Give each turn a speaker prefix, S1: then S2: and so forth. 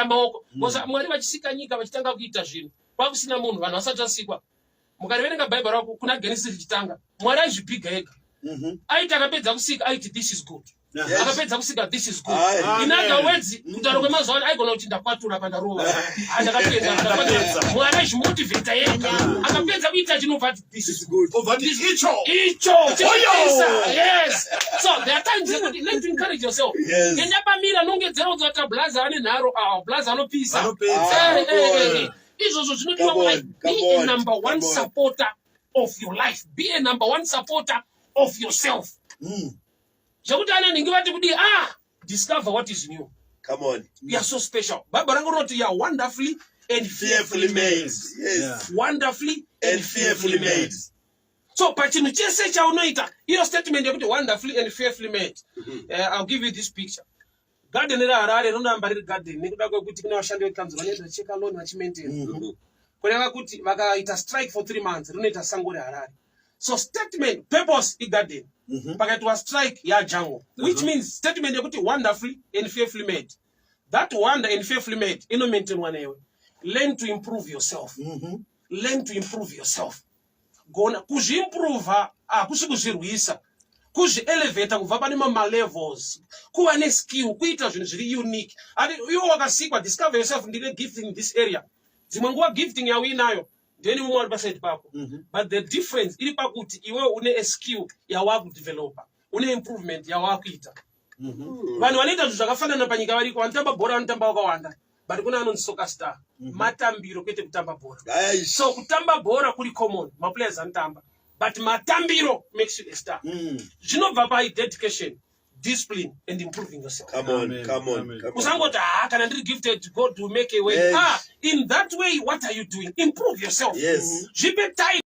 S1: kuwera maoko kosa Mwari vachisika nyika vachitanga kuita zvinhu kwakusina munhu vanhu vasati vasikwa mukaverenga Bible rako kuna Genesis richitanga Mwari aizvipiga ega aiti akapedza kusika aiti this is good akapedza kusika this is good in other words kutaura kwemazuva ano aigona kuti ndakwatura pandarova andakapedza Mwari aizvimotivheta ega akapedza kuita chinobva this is good icho yes so there are times you need to encourage yourself enda pamira nongedzera kudzata blaza ane nharo blaza anopisa izvozvo zvinodiwa life. Be a number one supporter of your life. Be a number one supporter of yourself. Discover what is new.
S2: Come on.
S1: You are so special. Bible wrote you are wonderfully and fearfully made.
S2: Yes.
S1: Wonderfully and fearfully made. So, your statement is wonderfully and fearfully made. I'll give you this picture. Garden rarare runamba garden nekuda kwekuti kune vashandi vekanzo vanoita cheka loan vachimaintain kureva kuti vakaita strike for 3 months runoita sango reHarare. So statement purpose garden pakaitwa strike yajango which means statement yekuti wonderfully and fearfully made. That wonder and fearfully made ino maintain wanewe. Learn to improve yourself. Learn to improve yourself. Gona kuzimprove kusikuzirwisa kuzvielevata kubva pane levels kuva neskill kuita zvinhu zviri unique ati iwe wakasikwa discover yourself ndine gifting in this area dzimwe nguva gifting yauinayo ndeni mumwe ari paside pako but the difference iri pakuti iwe une skill yawakudevelopa une improvement yawakuita vanhu vanoita zvinhu zvakafanana panyika variko vanotamba bhora vanotamba wakawanda but kuna anonzi soccer star matambiro kwete kutamba bhora so kutamba bhora kuri common maplayers anotamba but matambiro makes you a star. Zvinobva by dedication, discipline, and improving yourself.
S2: Come on.
S1: Usangoti can I be gifted to God to make a way? In that way, what are you doing? Improve yourself.
S2: Yes.
S1: Jibe time.